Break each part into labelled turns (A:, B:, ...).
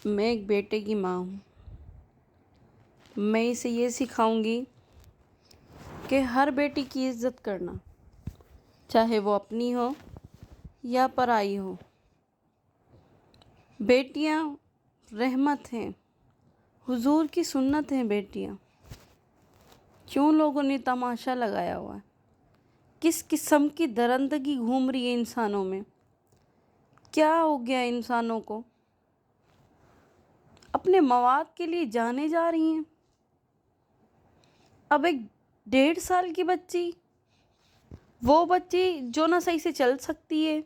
A: میں ایک بیٹے کی ماں ہوں۔ میں اسے یہ سکھاؤں گی کہ ہر بیٹی کی عزت کرنا، چاہے وہ اپنی ہو یا پرائی ہو۔ بیٹیاں رحمت ہیں، حضور کی سنت ہیں بیٹیاں۔ کیوں لوگوں نے تماشا لگایا ہوا ہے؟ کس قسم کی درندگی گھوم رہی ہے انسانوں میں؟ کیا ہو گیا انسانوں کو؟ اپنے مواد کے لیے جانے جا رہی ہیں۔ اب ایک 1.5 سال کی بچی، وہ بچی جو نہ صحیح سے چل سکتی ہے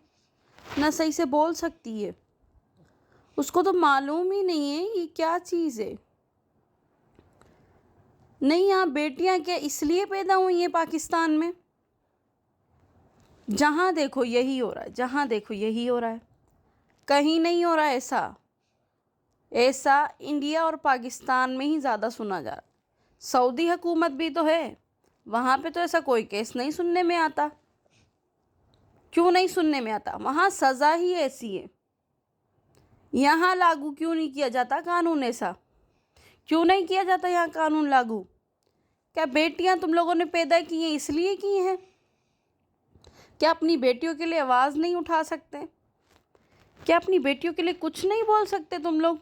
A: نہ صحیح سے بول سکتی ہے، اس کو تو معلوم ہی نہیں ہے یہ کیا چیز ہے۔ نہیں، یہاں بیٹیاں کیا اس لیے پیدا ہوئی ہیں پاکستان میں؟ جہاں دیکھو یہی ہو رہا ہے، جہاں دیکھو یہی ہو رہا ہے، کہیں نہیں ہو رہا ایسا انڈیا اور پاکستان میں ہی زیادہ سنا جا رہا۔ سعودی حکومت بھی تو ہے، وہاں پہ تو ایسا کوئی کیس نہیں سننے میں آتا۔ کیوں نہیں سننے میں آتا؟ وہاں سزا ہی ایسی ہے۔ یہاں لاگو کیوں نہیں کیا جاتا قانون ایسا؟ کیوں نہیں کیا جاتا یہاں قانون لاگو؟ کیا بیٹیاں تم لوگوں نے پیدا کی ہیں اس لیے کی ہیں؟ کیا اپنی بیٹیوں کے لیے آواز نہیں اٹھا سکتے؟ کیا اپنی بیٹیوں کے لیے کچھ نہیں بول سکتے تم لوگ؟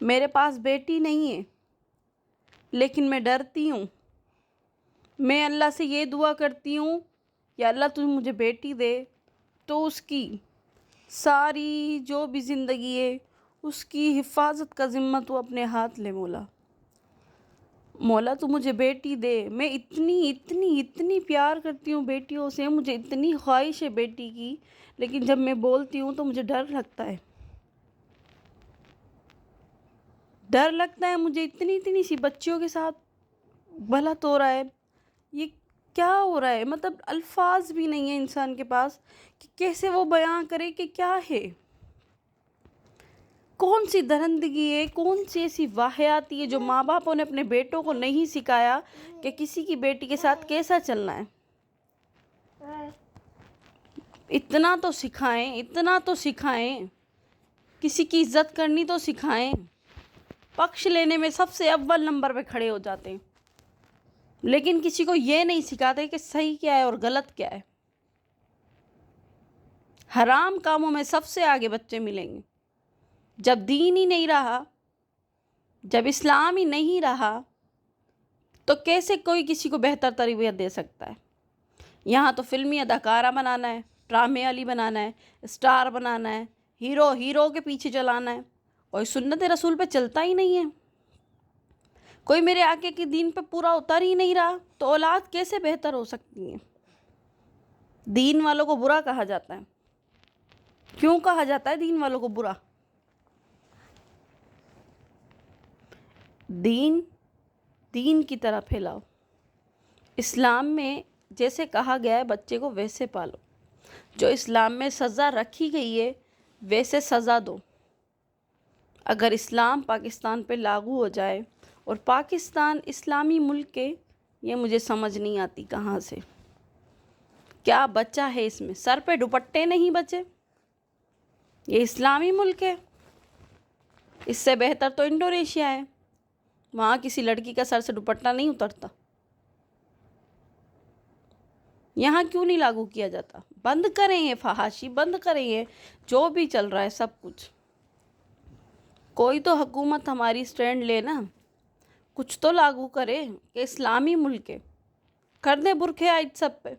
A: میرے پاس بیٹی نہیں ہے، لیکن میں ڈرتی ہوں۔ میں اللہ سے یہ دعا کرتی ہوں، یا اللہ تو مجھے بیٹی دے تو اس کی ساری جو بھی زندگی ہے اس کی حفاظت کا ذمہ تو اپنے ہاتھ لے مولا۔ مولا تو مجھے بیٹی دے۔ میں اتنی پیار کرتی ہوں بیٹیوں سے، مجھے اتنی خواہش ہے بیٹی کی، لیکن جب میں بولتی ہوں تو مجھے ڈر لگتا ہے۔ ڈر لگتا ہے مجھے، اتنی سی بچیوں کے ساتھ غلط ہو رہا ہے۔ یہ کیا ہو رہا ہے؟ مطلب الفاظ بھی نہیں ہے انسان کے پاس کہ کیسے وہ بیان کرے کہ کیا ہے، کون سی درندگی ہے، کون سی ایسی واحیاتی ہے جو ماں باپوں نے اپنے بیٹوں کو نہیں سکھایا کہ کسی کی بیٹی کے ساتھ کیسا چلنا ہے۔ اتنا تو سکھائیں، کسی کی عزت کرنی تو سکھائیں۔ پکش لینے میں سب سے اول نمبر پہ کھڑے ہو جاتے ہیں، لیکن کسی کو یہ نہیں سکھاتے کہ صحیح کیا ہے اور غلط کیا ہے۔ حرام کاموں میں سب سے آگے بچے ملیں گے۔ جب دین ہی نہیں رہا، جب اسلام ہی نہیں رہا، تو کیسے کوئی کسی کو بہتر تربیت دے سکتا ہے؟ یہاں تو فلمی اداکارہ بنانا ہے، ڈرامے والی بنانا ہے، اسٹار بنانا ہے، ہیرو کے پیچھے چلانا ہے۔ کوئی سنت رسول پہ چلتا ہی نہیں ہے، کوئی میرے آقا کے دین پہ پورا اتر ہی نہیں رہا، تو اولاد کیسے بہتر ہو سکتی ہے؟ دین والوں کو برا کہا جاتا ہے۔ کیوں کہا جاتا ہے دین والوں کو برا؟ دین کی طرح پھیلاؤ۔ اسلام میں جیسے کہا گیا ہے بچے کو ویسے پالو، جو اسلام میں سزا رکھی گئی ہے ویسے سزا دو۔ اگر اسلام پاکستان پہ لاگو ہو جائے اور پاکستان اسلامی ملک ہے، یہ مجھے سمجھ نہیں آتی کہاں سے کیا بچہ ہے اس میں؟ سر پہ دوپٹے نہیں بچے؟ یہ اسلامی ملک ہے؟ اس سے بہتر تو انڈونیشیا ہے، وہاں کسی لڑکی کا سر سے دوپٹہ نہیں اترتا۔ یہاں کیوں نہیں لاگو کیا جاتا؟ بند کریں یہ فحاشی، بند کریں یہ جو بھی چل رہا ہے سب کچھ۔ کوئی تو حکومت ہماری سٹینڈ لے نا، کچھ تو لاگو کرے کہ اسلامی ملک ہے۔ کر دے برقع عائد سب پہ۔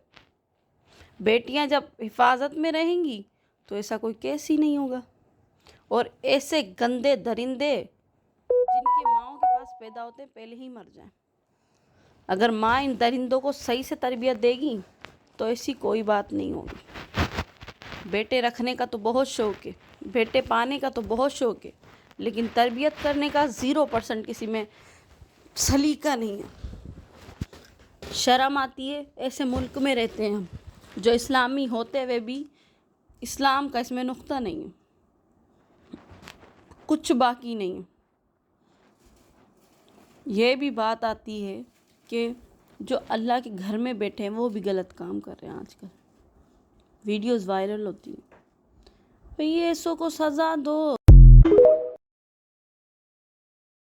A: بیٹیاں جب حفاظت میں رہیں گی تو ایسا کوئی کیس ہی نہیں ہوگا، اور ایسے گندے درندے جن کی ماؤں کے پاس پیدا ہوتے ہیں پہلے ہی مر جائیں۔ اگر ماں ان درندوں کو صحیح سے تربیت دے گی تو ایسی کوئی بات نہیں ہوگی۔ بیٹے رکھنے کا تو بہت شوق ہے، بیٹے پانے کا تو بہت شوق ہے، لیکن تربیت کرنے کا 0% کسی میں سلیقہ نہیں ہے۔ شرم آتی ہے، ایسے ملک میں رہتے ہیں ہم جو اسلامی ہوتے ہوئے بھی اسلام کا اس میں نقطہ نہیں ہے، کچھ باقی نہیں ہے۔ یہ بھی بات آتی ہے کہ جو اللہ کے گھر میں بیٹھے ہیں وہ بھی غلط کام کر رہے ہیں۔ آج کل ویڈیوز وائرل ہوتی ہیں، بھئی ایسوں کو سزا دو۔